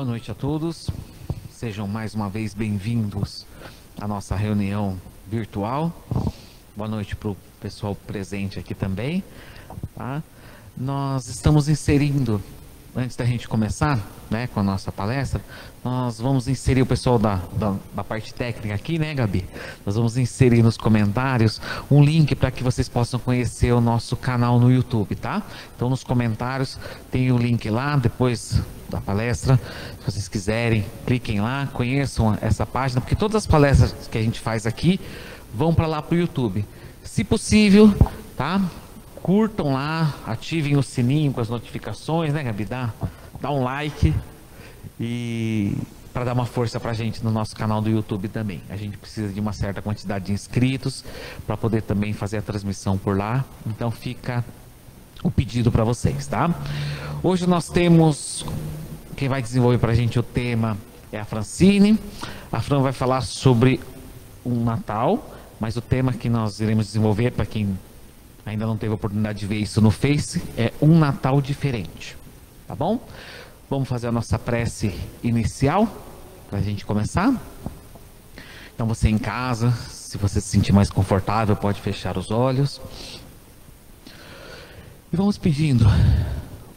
Boa noite a todos, sejam mais uma vez bem-vindos à nossa reunião virtual. Boa noite para o pessoal presente aqui também. Tá? Nós estamos inserindo, antes da gente começar, né, com a nossa palestra, nós vamos inserir o pessoal da parte técnica aqui, né, Gabi? Nós vamos inserir nos comentários um link para que vocês possam conhecer o nosso canal no YouTube, tá? Então, nos comentários tem o link lá, depois da palestra, se vocês quiserem, cliquem lá, conheçam essa página, porque todas as palestras que a gente faz aqui vão para lá para o YouTube. Se possível, tá? Curtam lá, ativem o sininho com as notificações, né, Gabi? Dá um like e para dar uma força para a gente no nosso canal do YouTube também. A gente precisa de uma certa quantidade de inscritos para poder também fazer a transmissão por lá. Então fica o pedido para vocês, tá? Hoje nós temos, quem vai desenvolver para a gente o tema é a Francine. A Fran vai falar sobre um Natal, mas o tema que nós iremos desenvolver, para quem ainda não teve a oportunidade de ver isso no Face, é um Natal diferente, tá bom? Vamos fazer a nossa prece inicial para a gente começar. Então você em casa, se você se sentir mais confortável, pode fechar os olhos. E vamos pedindo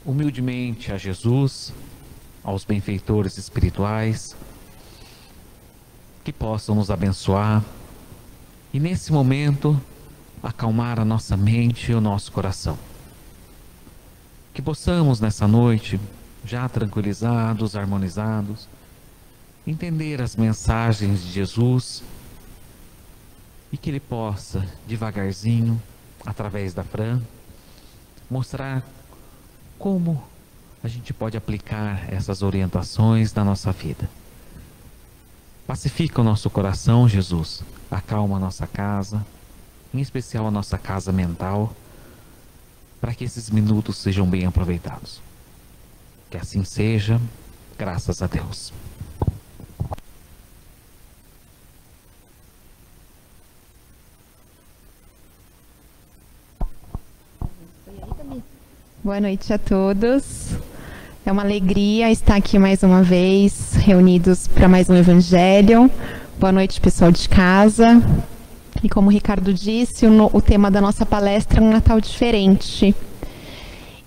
humildemente a Jesus, aos benfeitores espirituais, que possam nos abençoar e nesse momento acalmar a nossa mente e o nosso coração. Que possamos nessa noite, já tranquilizados, harmonizados, entender as mensagens de Jesus e que Ele possa, devagarzinho, através da Fran, mostrar como a gente pode aplicar essas orientações na nossa vida. Pacifica o nosso coração, Jesus, acalma a nossa casa, em especial a nossa casa mental, para que esses minutos sejam bem aproveitados. Que assim seja, graças a Deus. Boa noite a todos. É uma alegria estar aqui mais uma vez, reunidos para mais um Evangelho. Boa noite, pessoal de casa. E como o Ricardo disse, o tema da nossa palestra é um Natal diferente.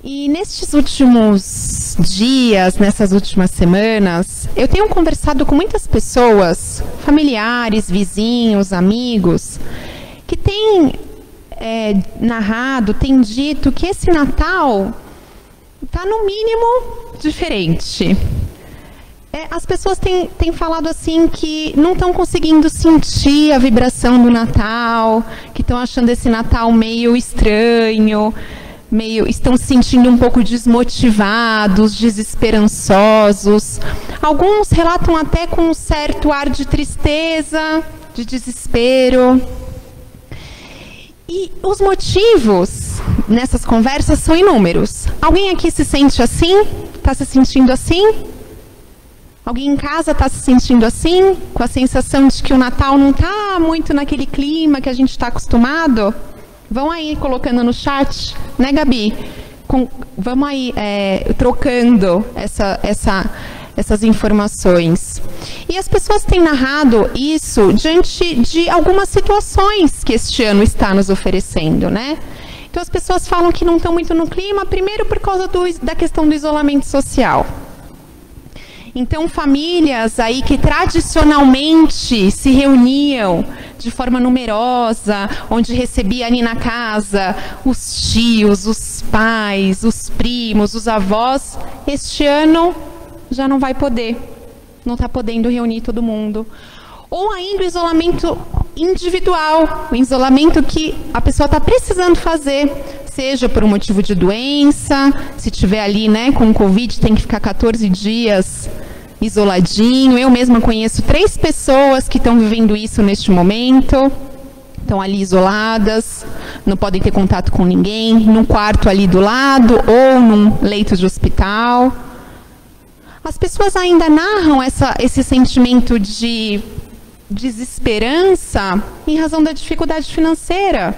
E nestes últimos dias, nessas últimas semanas, eu tenho conversado com muitas pessoas, familiares, vizinhos, amigos, que têm narrado, têm dito que esse Natal está no mínimo diferente. As pessoas têm falado assim que não estão conseguindo sentir a vibração do Natal, que estão achando esse Natal meio estranho, estão se sentindo um pouco desmotivados, desesperançosos. Alguns relatam até com um certo ar de tristeza, de desespero. E os motivos nessas conversas são inúmeros. Alguém aqui se sente assim? Está se sentindo assim? Alguém em casa está se sentindo assim? Com a sensação de que o Natal não está muito naquele clima que a gente está acostumado? Vão aí colocando no chat, né, Gabi? Vamos aí trocando essas informações. E as pessoas têm narrado isso diante de algumas situações que este ano está nos oferecendo, né? Então as pessoas falam que não estão muito no clima, primeiro por causa da questão do isolamento social. Então, famílias aí que tradicionalmente se reuniam de forma numerosa, onde recebia ali na casa os tios, os pais, os primos, os avós, este ano já não vai poder, não está podendo reunir todo mundo. Ou ainda o isolamento individual, o isolamento que a pessoa está precisando fazer, seja por um motivo de doença, se tiver ali, né, com Covid, tem que ficar 14 dias isoladinho. Eu mesma conheço 3 pessoas que estão vivendo isso neste momento, estão ali isoladas, não podem ter contato com ninguém, num quarto ali do lado ou num leito de hospital. As pessoas ainda narram esse sentimento de desesperança em razão da dificuldade financeira.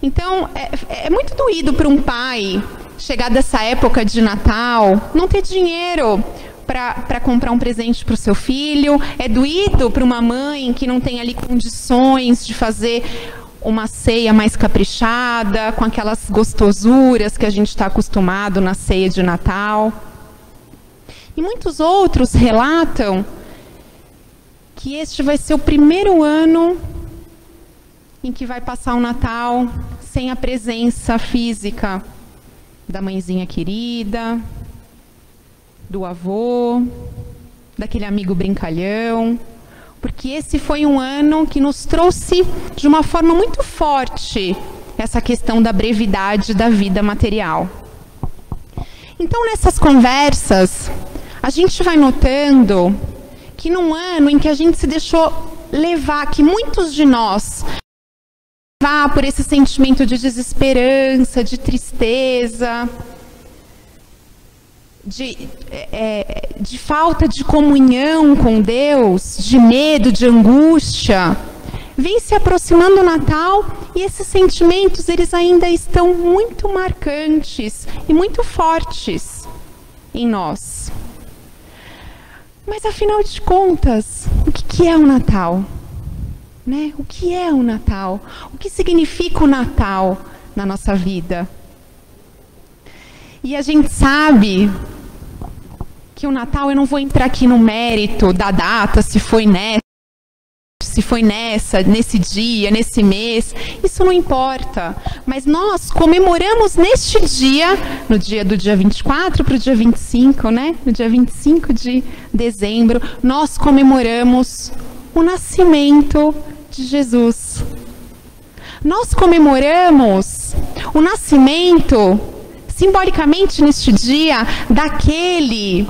Então, é muito doído para um pai chegar dessa época de Natal, não ter dinheiro para comprar um presente para o seu filho, é doído para uma mãe que não tem ali condições de fazer uma ceia mais caprichada, com aquelas gostosuras que a gente está acostumado na ceia de Natal. E muitos outros relatam que este vai ser o primeiro ano em que vai passar o Natal sem a presença física da mãezinha querida, do avô, daquele amigo brincalhão, porque esse foi um ano que nos trouxe de uma forma muito forte essa questão da brevidade da vida material. Então, nessas conversas, a gente vai notando que num ano em que a gente se deixou levar, que muitos de nós levar por esse sentimento de desesperança, de tristeza, de falta de comunhão com Deus, de medo, de angústia, vem se aproximando o Natal e esses sentimentos eles ainda estão muito marcantes e muito fortes em nós. Mas afinal de contas, o que é o Natal? Né? O que é o Natal? O que significa o Natal na nossa vida? E a gente sabe que o Natal, eu não vou entrar aqui no mérito da data, se foi nesse dia, nesse mês, isso não importa. Mas nós comemoramos neste dia, no dia do dia 24 para o dia 25, né? No dia 25 de dezembro, nós comemoramos o nascimento de Jesus. Nós comemoramos o nascimento, simbolicamente neste dia, daquele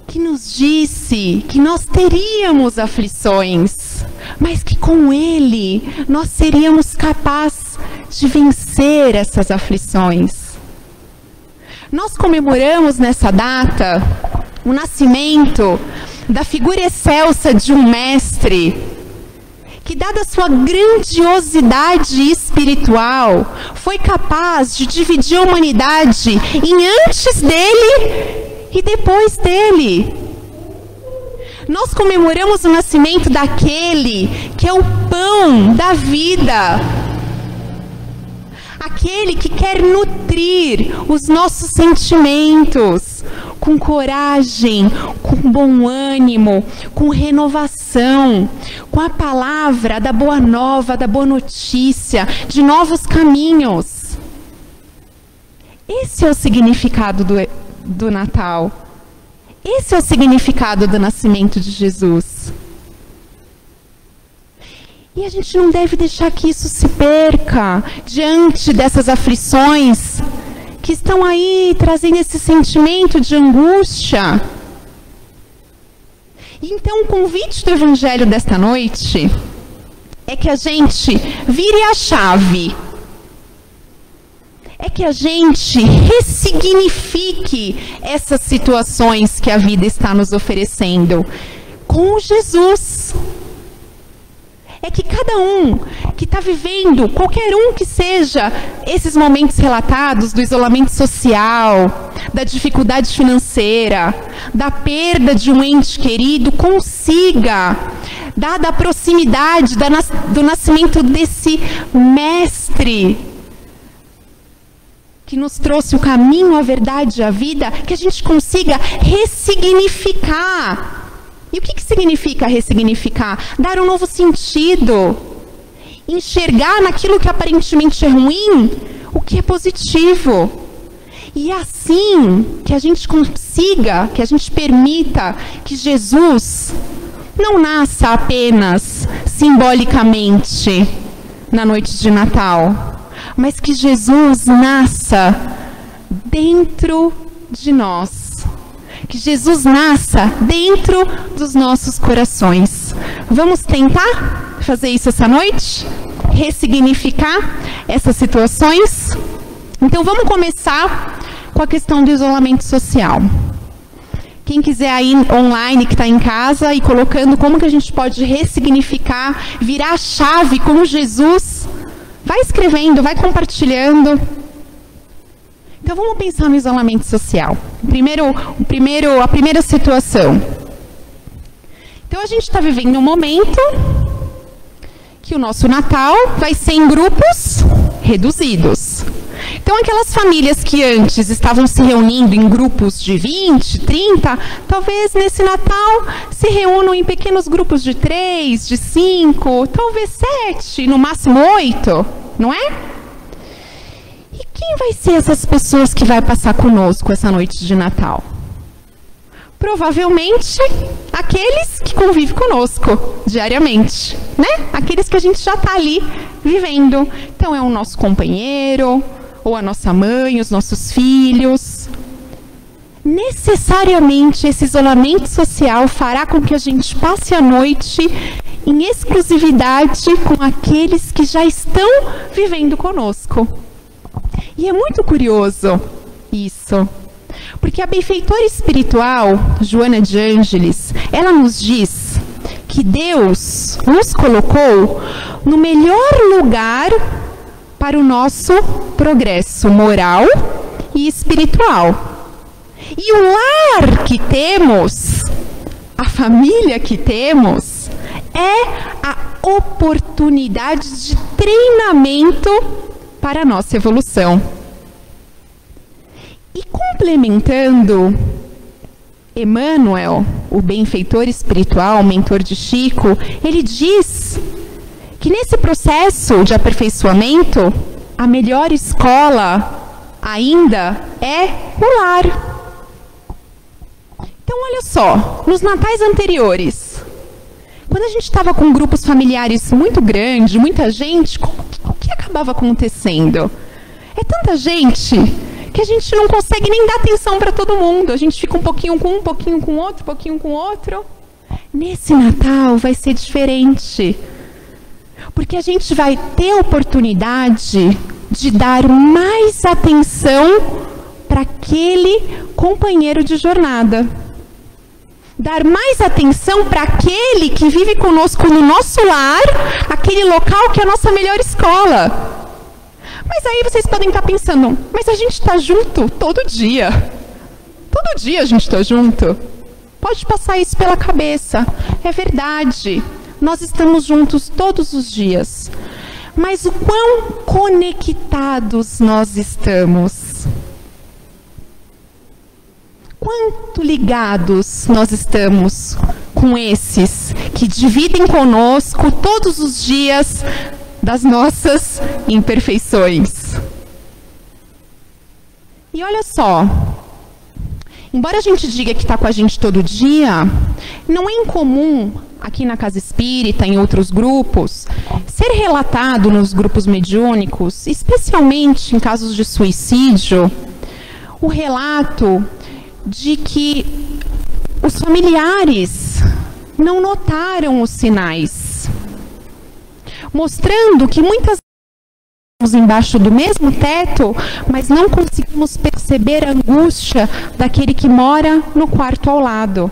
que nos disse que nós teríamos aflições, mas que com Ele nós seríamos capazes de vencer essas aflições. Nós comemoramos nessa data o nascimento da figura excelsa de um mestre que, dada a sua grandiosidade espiritual, foi capaz de dividir a humanidade em antes dele e depois dele. Nós comemoramos o nascimento daquele que é o pão da vida, aquele que quer nutrir os nossos sentimentos com coragem, com bom ânimo, com renovação, com a palavra da boa nova, da boa notícia, de novos caminhos. Esse é o significado do Natal. Esse é o significado do nascimento de Jesus. E a gente não deve deixar que isso se perca diante dessas aflições que estão aí trazendo esse sentimento de angústia. E então o convite do Evangelho desta noite é que a gente vire a chave, é que a gente ressignifique essas situações que a vida está nos oferecendo com Jesus. É que cada um que está vivendo, qualquer um que seja, esses momentos relatados do isolamento social, da dificuldade financeira, da perda de um ente querido, consiga, dada a proximidade do nascimento desse mestre, que nos trouxe o caminho, a verdade e a vida, que a gente consiga ressignificar. E o que significa ressignificar? Dar um novo sentido. Enxergar naquilo que aparentemente é ruim, o que é positivo. E assim que a gente consiga, que a gente permita que Jesus não nasça apenas simbolicamente na noite de Natal, mas que Jesus nasça dentro de nós. Que Jesus nasça dentro dos nossos corações. Vamos tentar fazer isso essa noite? Ressignificar essas situações? Então vamos começar com a questão do isolamento social. Quem quiser aí online, que está em casa, e colocando como que a gente pode ressignificar, virar a chave com Jesus, vai escrevendo, vai compartilhando. Então vamos pensar no isolamento social. A primeira situação. Então a gente está vivendo um momento que o nosso Natal vai ser em grupos reduzidos. Então aquelas famílias que antes estavam se reunindo em grupos de 20, 30, talvez nesse Natal se reúnam em pequenos grupos de 3, de 5, talvez 7, no máximo 8, não é? E quem vai ser essas pessoas que vai passar conosco essa noite de Natal? Provavelmente aqueles que convivem conosco diariamente, né? Aqueles que a gente já está ali vivendo. Então é o nosso companheiro, ou a nossa mãe, os nossos filhos. Necessariamente esse isolamento social fará com que a gente passe a noite em exclusividade com aqueles que já estão vivendo conosco. E é muito curioso isso. Porque a benfeitora espiritual, Joana de Ângeles, ela nos diz que Deus nos colocou no melhor lugar para o nosso progresso moral e espiritual. E o lar que temos, a família que temos, é a oportunidade de treinamento para a nossa evolução. E complementando, Emmanuel, o benfeitor espiritual, mentor de Chico, ele diz que nesse processo de aperfeiçoamento, a melhor escola ainda é o lar. Então, olha só, nos natais anteriores, quando a gente estava com grupos familiares muito grandes, muita gente, o que acabava acontecendo? É tanta gente que a gente não consegue nem dar atenção para todo mundo. A gente fica um pouquinho com outro, um pouquinho com outro. Nesse Natal vai ser diferente. Porque a gente vai ter a oportunidade de dar mais atenção para aquele companheiro de jornada. Dar mais atenção para aquele que vive conosco no nosso lar, aquele local que é a nossa melhor escola. Mas aí vocês podem estar pensando, mas a gente está junto todo dia. Todo dia a gente está junto. Pode passar isso pela cabeça. É verdade. Nós estamos juntos todos os dias. Mas o quão conectados nós estamos? Quanto ligados nós estamos com esses que dividem conosco todos os dias das nossas imperfeições? E olha só, embora a gente diga que está com a gente todo dia, não é incomum aqui na Casa Espírita, em outros grupos, ser relatado nos grupos mediúnicos, especialmente em casos de suicídio, o relato de que os familiares não notaram os sinais, mostrando que muitas vezes estamos embaixo do mesmo teto, mas não conseguimos perceber a angústia daquele que mora no quarto ao lado.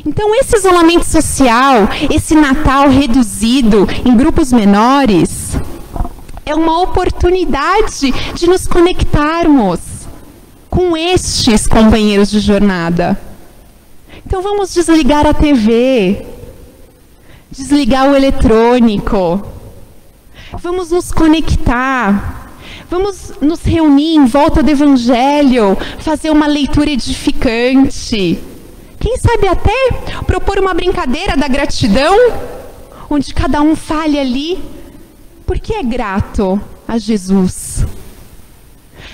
Então, esse isolamento social, esse Natal reduzido em grupos menores, é uma oportunidade de nos conectarmos com estes companheiros de jornada. Então, vamos desligar a TV, desligar o eletrônico, vamos nos conectar, vamos nos reunir em volta do Evangelho, fazer uma leitura edificante. Quem sabe até propor uma brincadeira da gratidão, onde cada um fale ali, porque é grato a Jesus.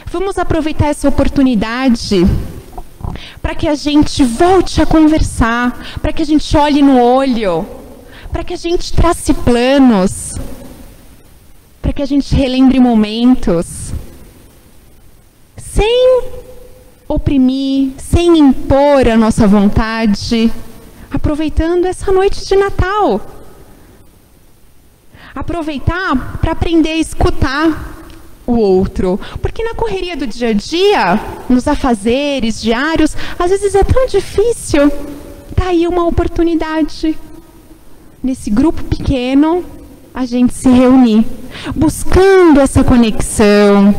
Vamos aproveitar essa oportunidade para que a gente volte a conversar, para que a gente olhe no olho, para que a gente trace planos, para que a gente relembre momentos, sem oprimir, sem impor a nossa vontade, aproveitando essa noite de Natal. Aproveitar para aprender a escutar o outro, porque na correria do dia a dia, nos afazeres diários, às vezes é tão difícil. Tá aí uma oportunidade, nesse grupo pequeno, a gente se reunir, buscando essa conexão,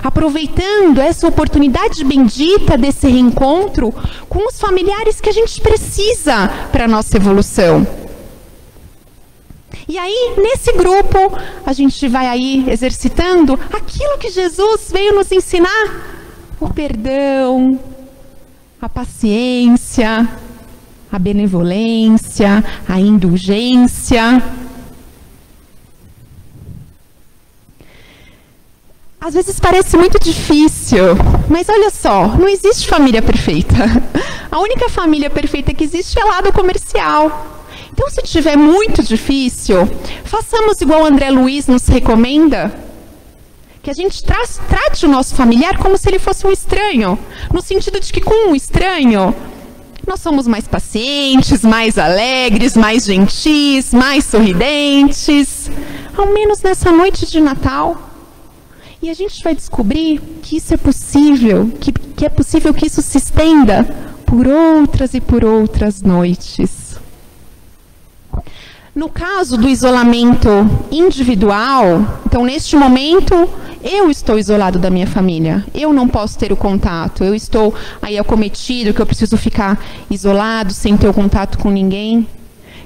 aproveitando essa oportunidade bendita desse reencontro com os familiares que a gente precisa para a nossa evolução. E aí, nesse grupo, a gente vai aí exercitando aquilo que Jesus veio nos ensinar: o perdão, a paciência, a benevolência, a indulgência. Às vezes parece muito difícil, mas olha só, não existe família perfeita. A única família perfeita que existe é lá do comercial. Então, se tiver muito difícil, façamos igual o André Luiz nos recomenda, que a gente trate o nosso familiar como se ele fosse um estranho, no sentido de que com um estranho, nós somos mais pacientes, mais alegres, mais gentis, mais sorridentes, ao menos nessa noite de Natal. E a gente vai descobrir que isso é possível, que é possível que isso se estenda por outras e por outras noites. No caso do isolamento individual, então neste momento eu estou isolado da minha família, eu não posso ter o contato, eu estou aí acometido, que eu preciso ficar isolado, sem ter o contato com ninguém.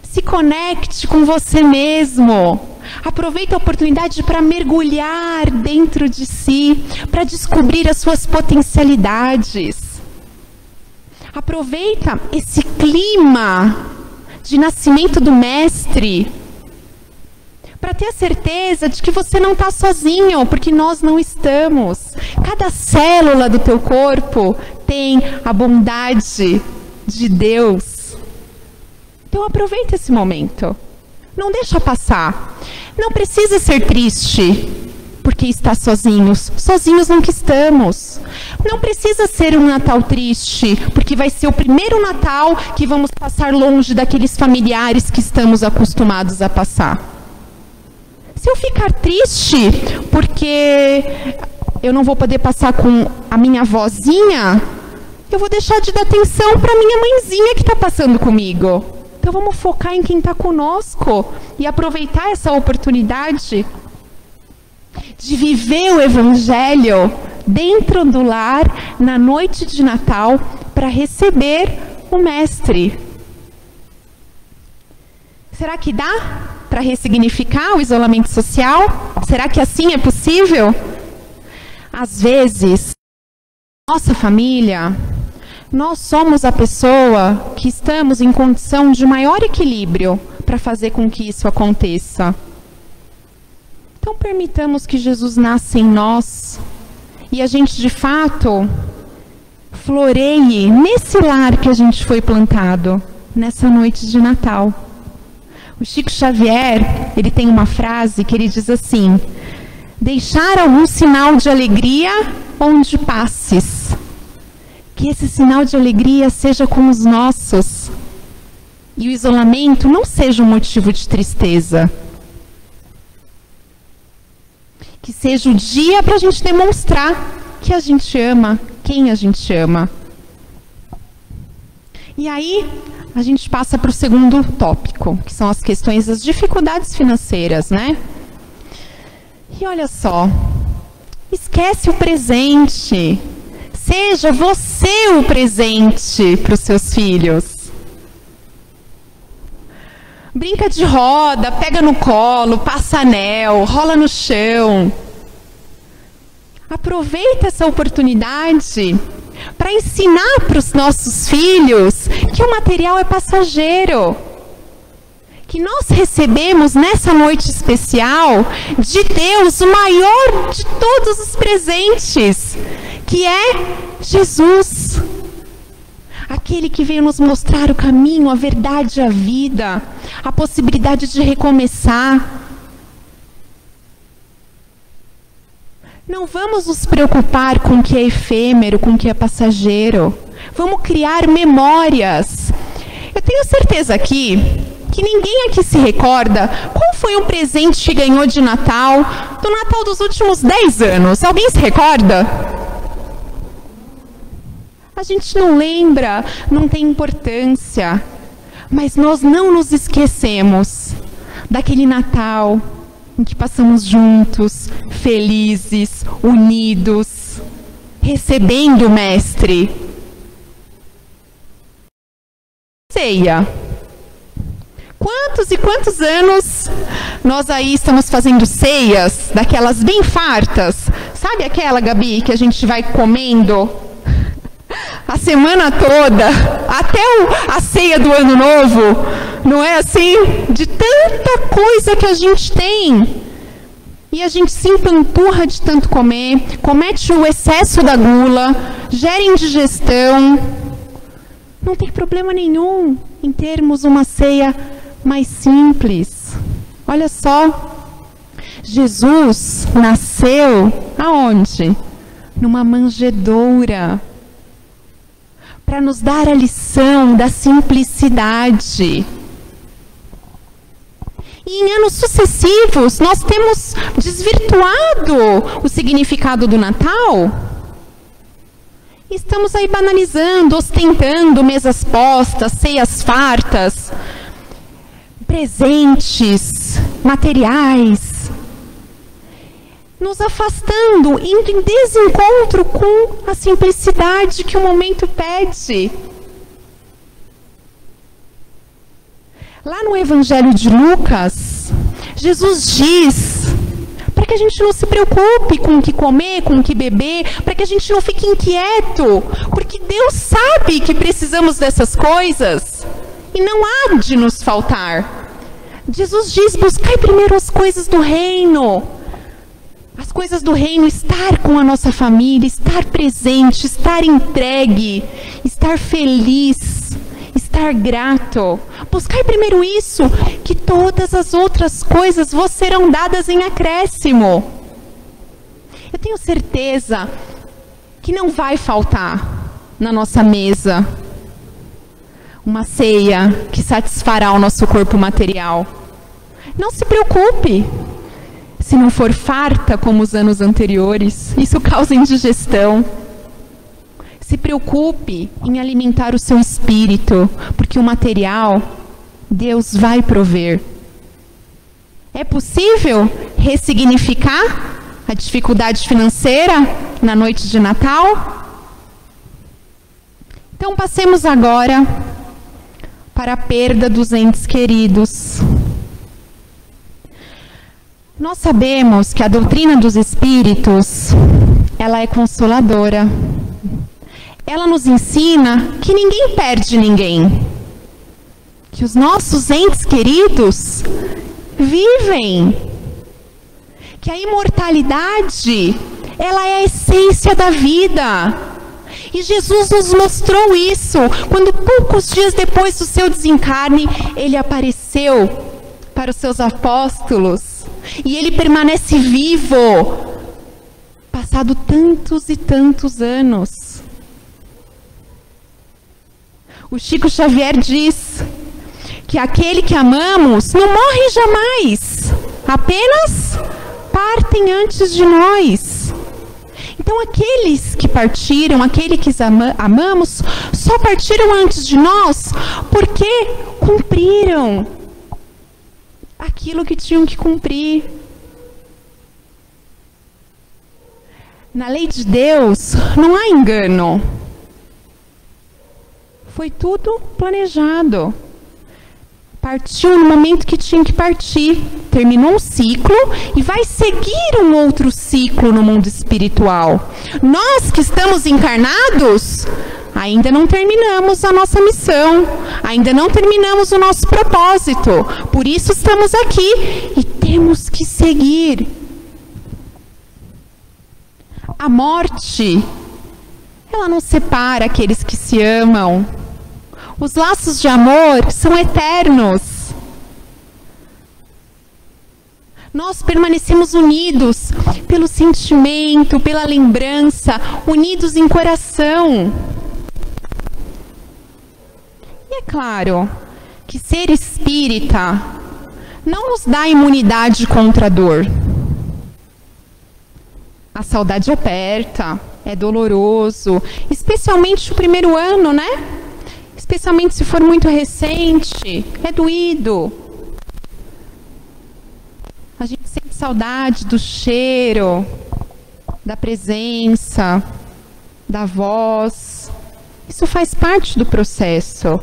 Se conecte com você mesmo. Aproveite a oportunidade para mergulhar dentro de si, para descobrir as suas potencialidades. Aproveita esse clima de nascimento do Mestre, para ter a certeza de que você não está sozinho, porque nós não estamos. Cada célula do teu corpo tem a bondade de Deus. Então aproveita esse momento. Não deixa passar. Não precisa ser triste porque está sozinhos. Sozinhos nunca estamos. Não precisa ser um Natal triste, porque vai ser o primeiro Natal que vamos passar longe daqueles familiares que estamos acostumados a passar. Se eu ficar triste porque eu não vou poder passar com a minha avózinha, eu vou deixar de dar atenção para a minha mãezinha que está passando comigo. Então vamos focar em quem está conosco e aproveitar essa oportunidade de viver o Evangelho dentro do lar, na noite de Natal, para receber o Mestre. Será que dá para ressignificar o isolamento social? Será que assim é possível? Às vezes, nossa família, nós somos a pessoa que estamos em condição de maior equilíbrio para fazer com que isso aconteça. Então, permitamos que Jesus nasça em nós e a gente, de fato, floreie nesse lar que a gente foi plantado, nessa noite de Natal. O Chico Xavier, ele tem uma frase que ele diz assim: deixar algum sinal de alegria onde passes. Que esse sinal de alegria seja com os nossos. E o isolamento não seja um motivo de tristeza. Que seja o dia para a gente demonstrar que a gente ama quem a gente ama. E aí, a gente passa para o segundo tópico, que são as questões das dificuldades financeiras, né? E olha só, esquece o presente. Seja você o presente para os seus filhos. Brinca de roda, pega no colo, passa anel, rola no chão. Aproveita essa oportunidade para ensinar para os nossos filhos que o material é passageiro. Que nós recebemos nessa noite especial de Deus o maior de todos os presentes, que é Jesus. Aquele que veio nos mostrar o caminho, a verdade, a vida, a possibilidade de recomeçar. Não vamos nos preocupar com o que é efêmero, com o que é passageiro. Vamos criar memórias. Eu tenho certeza aqui que ninguém aqui se recorda qual foi um presente que ganhou de Natal, do Natal dos últimos 10 anos. Alguém se recorda? A gente não lembra, não tem importância. Mas nós não nos esquecemos daquele Natal em que passamos juntos, felizes, unidos, recebendo o Mestre. Ceia. Quantos e quantos anos nós aí estamos fazendo ceias, daquelas bem fartas? Sabe aquela, Gabi, que a gente vai comendo a semana toda, até a ceia do Ano Novo? Não é assim? De tanta coisa que a gente tem. E a gente se empanturra de tanto comer, comete o excesso da gula, gera indigestão. Não tem problema nenhum em termos uma ceia mais simples. Olha só, Jesus nasceu aonde? Numa manjedoura, para nos dar a lição da simplicidade. E em anos sucessivos, nós temos desvirtuado o significado do Natal. Estamos aí banalizando, ostentando mesas postas, ceias fartas, presentes, materiais, nos afastando, indo em desencontro com a simplicidade que o momento pede. Lá no Evangelho de Lucas, Jesus diz para que a gente não se preocupe com o que comer, com o que beber, para que a gente não fique inquieto, porque Deus sabe que precisamos dessas coisas e não há de nos faltar. Jesus diz: buscai primeiro as coisas do reino. As coisas do reino, estar com a nossa família, estar presente, estar entregue, estar feliz, estar grato. Buscai primeiro isso, que todas as outras coisas vos serão dadas em acréscimo. Eu tenho certeza que não vai faltar na nossa mesa uma ceia que satisfará o nosso corpo material. Não se preocupe se não for farta como os anos anteriores. Isso causa indigestão. Se preocupe em alimentar o seu espírito, porque o material Deus vai prover. É possível ressignificar a dificuldade financeira na noite de Natal? Então passemos agora para a perda dos entes queridos. Nós sabemos que a doutrina dos espíritos, ela é consoladora. Ela nos ensina que ninguém perde ninguém. Que os nossos entes queridos vivem. Que a imortalidade, ela é a essência da vida. E Jesus nos mostrou isso, quando poucos dias depois do seu desencarne, ele apareceu para os seus apóstolos. E ele permanece vivo, passado tantos e tantos anos. O Chico Xavier diz que aquele que amamos não morre jamais, apenas partem antes de nós. Então aqueles que partiram, aqueles que amamos, só partiram antes de nós porque cumpriram aquilo que tinham que cumprir. Na lei de Deus não há engano. Foi tudo planejado. Partiu no momento que tinha que partir. Terminou um ciclo e vai seguir um outro ciclo no mundo espiritual. Nós que estamos encarnados, ainda não terminamos a nossa missão. Ainda não terminamos o nosso propósito. Por isso estamos aqui e temos que seguir. A morte, ela não separa aqueles que se amam. Os laços de amor são eternos. Nós permanecemos unidos pelo sentimento, pela lembrança, unidos em coração. E é claro que ser espírita não nos dá imunidade contra a dor. A saudade aperta, é doloroso, especialmente o primeiro ano, né? Especialmente se for muito recente, é doído. A gente sente saudade do cheiro, da presença, da voz. Isso faz parte do processo.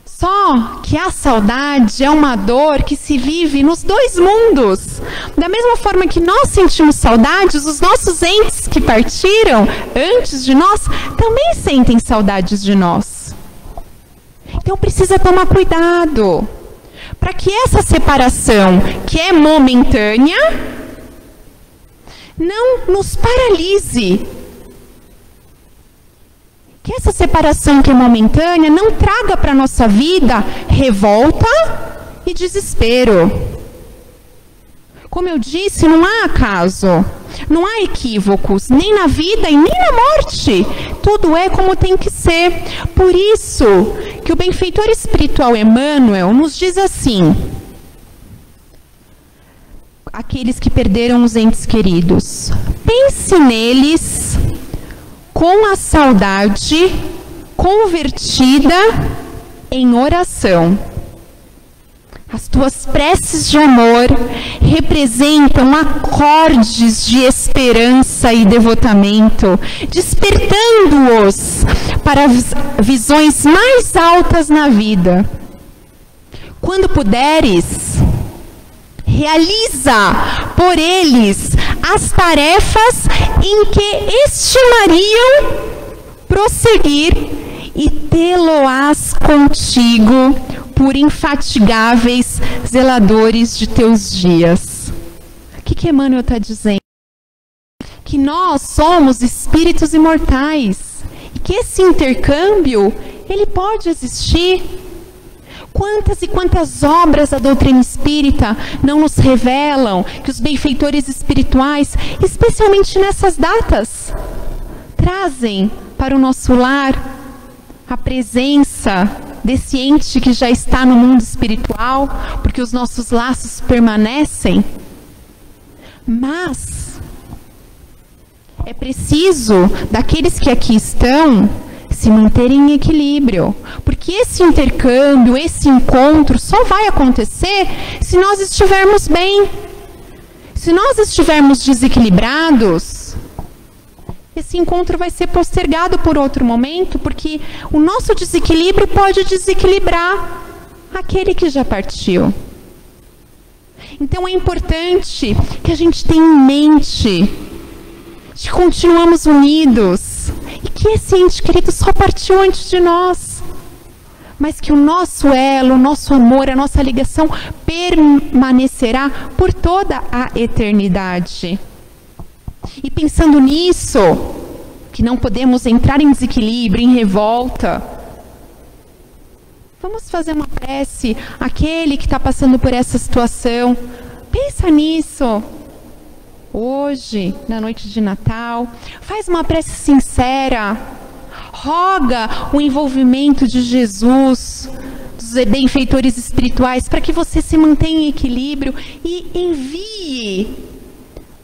Só que a saudade é uma dor que se vive nos dois mundos. Da mesma forma que nós sentimos saudades, os nossos entes que partiram antes de nós também sentem saudades de nós. Então precisa tomar cuidado para que essa separação, que é momentânea, não nos paralise. Que essa separação que é momentânea não traga para a nossa vida revolta e desespero. Como eu disse, não há acaso, não há equívocos, nem na vida e nem na morte. Tudo é como tem que ser. Por isso que o benfeitor espiritual Emmanuel nos diz assim: aqueles que perderam os entes queridos, pense neles com a saudade convertida em oração. As tuas preces de amor representam acordes de esperança e devotamento, despertando-os para visões mais altas na vida. Quando puderes, realiza por eles as tarefas em que estimariam prosseguir e tê-lo-ás contigo por infatigáveis zeladores de teus dias. O que Emmanuel está dizendo? Que nós somos espíritos imortais e que esse intercâmbio, ele pode existir. Quantas e quantas obras da doutrina espírita não nos revelam que os benfeitores espirituais, especialmente nessas datas, trazem para o nosso lar a presença desse ente que já está no mundo espiritual, porque os nossos laços permanecem. Mas é preciso daqueles que aqui estão se manterem em equilíbrio, porque esse intercâmbio, esse encontro só vai acontecer se nós estivermos bem. Se nós estivermos desequilibrados, esse encontro vai ser postergado por outro momento, porque o nosso desequilíbrio pode desequilibrar aquele que já partiu. Então é importante que a gente tenha em mente que continuamos unidos e que esse ente querido só partiu antes de nós, mas que o nosso elo, o nosso amor, a nossa ligação permanecerá por toda a eternidade. E pensando nisso, que não podemos entrar em desequilíbrio, em revolta, vamos fazer uma prece àquele que está passando por essa situação. Pensa nisso. Hoje, na noite de Natal, faz uma prece sincera, roga o envolvimento de Jesus, dos benfeitores espirituais, para que você se mantenha em equilíbrio e envie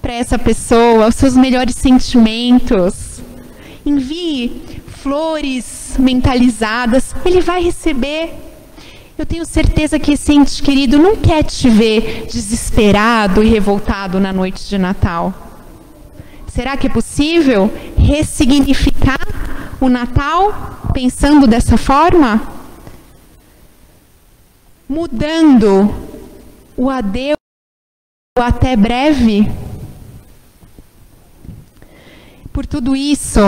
para essa pessoa os seus melhores sentimentos. Envie flores mentalizadas, ele vai receber. Eu tenho certeza que esse ente querido não quer te ver desesperado e revoltado na noite de Natal. Será que é possível ressignificar o Natal pensando dessa forma? Mudando o adeus, o até breve. Por tudo isso,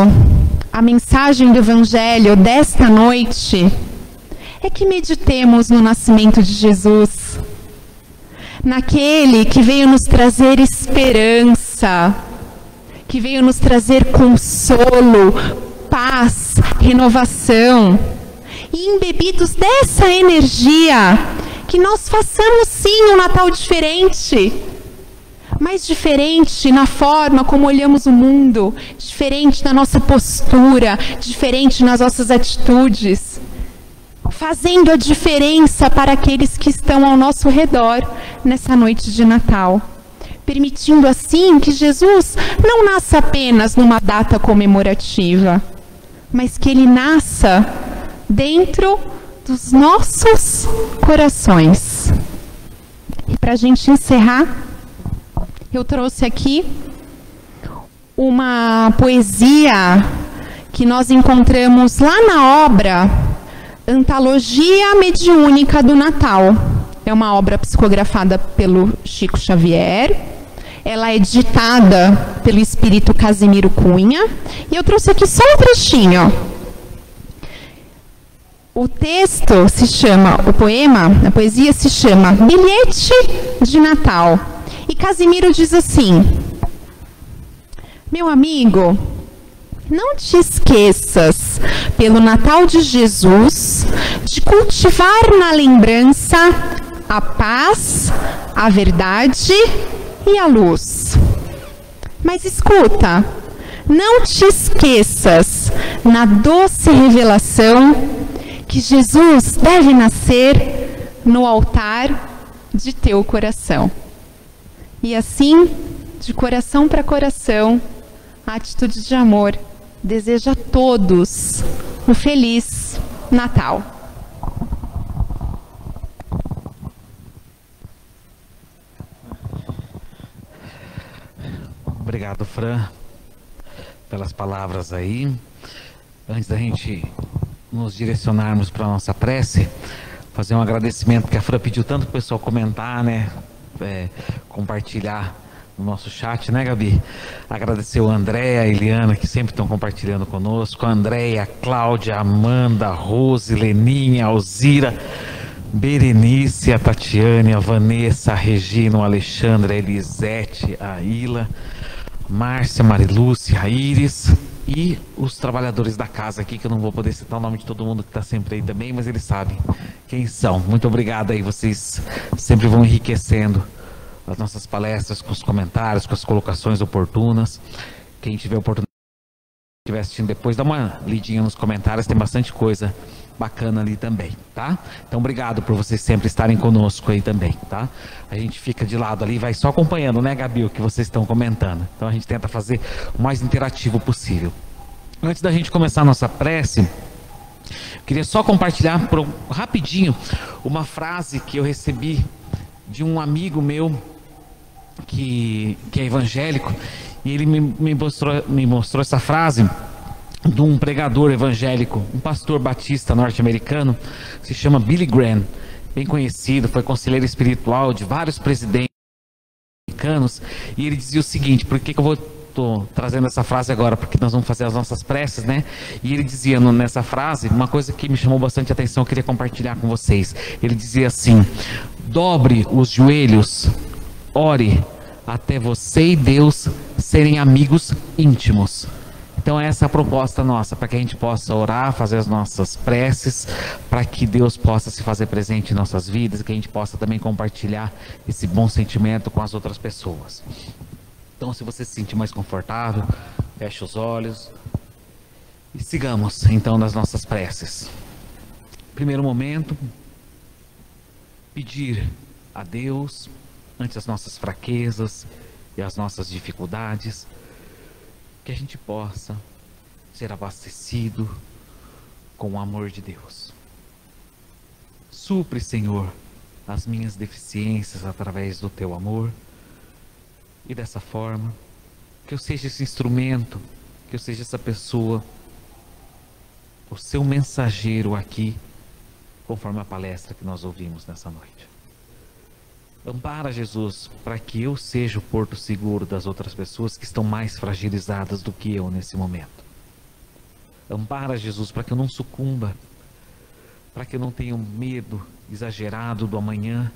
a mensagem do Evangelho desta noite é que meditemos no nascimento de Jesus, naquele que veio nos trazer esperança, que veio nos trazer consolo, paz, renovação. E embebidos dessa energia, que nós façamos sim um Natal diferente, mas diferente na forma como olhamos o mundo, diferente na nossa postura, diferente nas nossas atitudes, fazendo a diferença para aqueles que estão ao nosso redor nessa noite de Natal. Permitindo assim que Jesus não nasça apenas numa data comemorativa, mas que ele nasça dentro dos nossos corações. E para a gente encerrar, eu trouxe aqui uma poesia que nós encontramos lá na obra Antologia Mediúnica do Natal. É uma obra psicografada pelo Chico Xavier. Ela é ditada pelo espírito Casimiro Cunha. E eu trouxe aqui só um trechinho. O texto se chama, o poema, a poesia se chama Bilhete de Natal. E Casimiro diz assim: meu amigo, não te esqueças, pelo Natal de Jesus, de cultivar na lembrança a paz, a verdade e a luz. Mas escuta, não te esqueças, na doce revelação, que Jesus deve nascer no altar de teu coração. E assim, de coração para coração, a atitude de amor deseja a todos um feliz Natal. Obrigado, Fran, pelas palavras aí. Antes da gente nos direcionarmos para a nossa prece, fazer um agradecimento, que a Fran pediu tanto para o pessoal comentar, né? Compartilhar no nosso chat, né, Gabi? Agradecer o André, a Eliana, que sempre estão compartilhando conosco, a Andréia, a Cláudia, a Amanda, a Rose, Leninha, a Alzira, Berenice, a Tatiane, a Vanessa, a Regina, o Alexandre, a Elisete, a Ila, Márcia, Marilúcia, a Iris e os trabalhadores da casa aqui, que eu não vou poder citar o nome de todo mundo que está sempre aí também, mas eles sabem quem são. Muito obrigado aí, vocês sempre vão enriquecendo as nossas palestras com os comentários, com as colocações oportunas. Quem tiver oportunidade, estiver assistindo depois, dá uma lidinha nos comentários, tem bastante coisa bacana ali também, tá? Então, obrigado por vocês sempre estarem conosco aí também, tá? A gente fica de lado ali, vai só acompanhando, né, Gabi, o que vocês estão comentando. Então, a gente tenta fazer o mais interativo possível. Antes da gente começar a nossa prece, queria só compartilhar rapidinho uma frase que eu recebi de um amigo meu que é evangélico, e ele me mostrou essa frase de um pregador evangélico, um pastor batista norte-americano, se chama Billy Graham, bem conhecido, foi conselheiro espiritual de vários presidentes americanos, e ele dizia o seguinte, por que eu estou trazendo essa frase agora? Porque nós vamos fazer as nossas preces, né? E ele dizia nessa frase, uma coisa que me chamou bastante atenção, eu queria compartilhar com vocês. Ele dizia assim: dobre os joelhos, ore, até você e Deus serem amigos íntimos. Então essa é a proposta nossa, para que a gente possa orar, fazer as nossas preces, para que Deus possa se fazer presente em nossas vidas, que a gente possa também compartilhar esse bom sentimento com as outras pessoas. Então, se você se sentir mais confortável, feche os olhos e sigamos então nas nossas preces. Primeiro momento, pedir a Deus, ante as nossas fraquezas e as nossas dificuldades, que a gente possa ser abastecido com o amor de Deus. Supre, Senhor, as minhas deficiências através do teu amor, e dessa forma, que eu seja esse instrumento, que eu seja essa pessoa, o seu mensageiro aqui, conforme a palestra que nós ouvimos nessa noite. Ampara, Jesus, para que eu seja o porto seguro das outras pessoas que estão mais fragilizadas do que eu nesse momento. Ampara, Jesus, para que eu não sucumba, para que eu não tenha um medo exagerado do amanhã,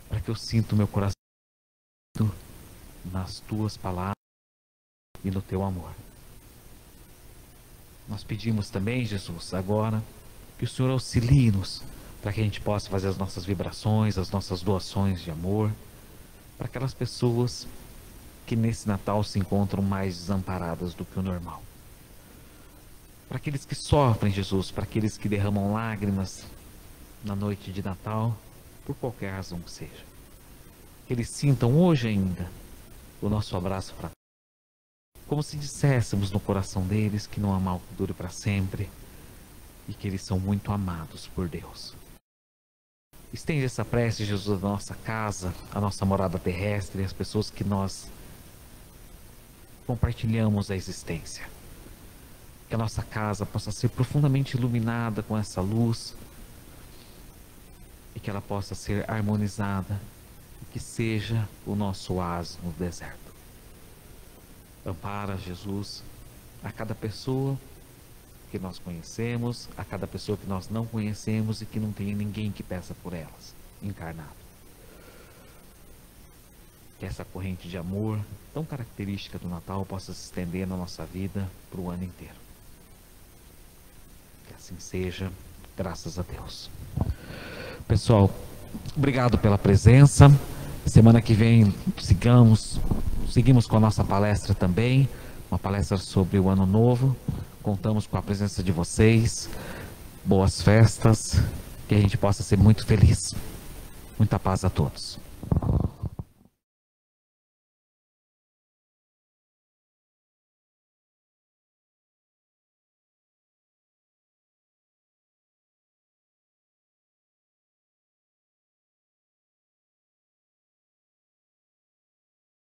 para que eu sinta o meu coração nas tuas palavras e no teu amor. Nós pedimos também, Jesus, agora, que o Senhor auxilie-nos, para que a gente possa fazer as nossas vibrações, as nossas doações de amor, para aquelas pessoas que nesse Natal se encontram mais desamparadas do que o normal. Para aqueles que sofrem, Jesus, para aqueles que derramam lágrimas na noite de Natal, por qualquer razão que seja. Que eles sintam hoje ainda o nosso abraço fraterno, como se disséssemos no coração deles que não há mal que dure para sempre e que eles são muito amados por Deus. Estende essa prece, Jesus, à nossa casa, à nossa morada terrestre, às pessoas que nós compartilhamos a existência. Que a nossa casa possa ser profundamente iluminada com essa luz e que ela possa ser harmonizada e que seja o nosso oásis no deserto. Ampara, Jesus, a cada pessoa que nós conhecemos, a cada pessoa que nós não conhecemos e que não tem ninguém que peça por elas, encarnado. Que essa corrente de amor, tão característica do Natal, possa se estender na nossa vida para o ano inteiro. Que assim seja, graças a Deus. Pessoal, obrigado pela presença. Semana que vem seguimos com a nossa palestra também, uma palestra sobre o Ano Novo. Contamos com a presença de vocês. Boas festas, que a gente possa ser muito feliz. Muita paz a todos.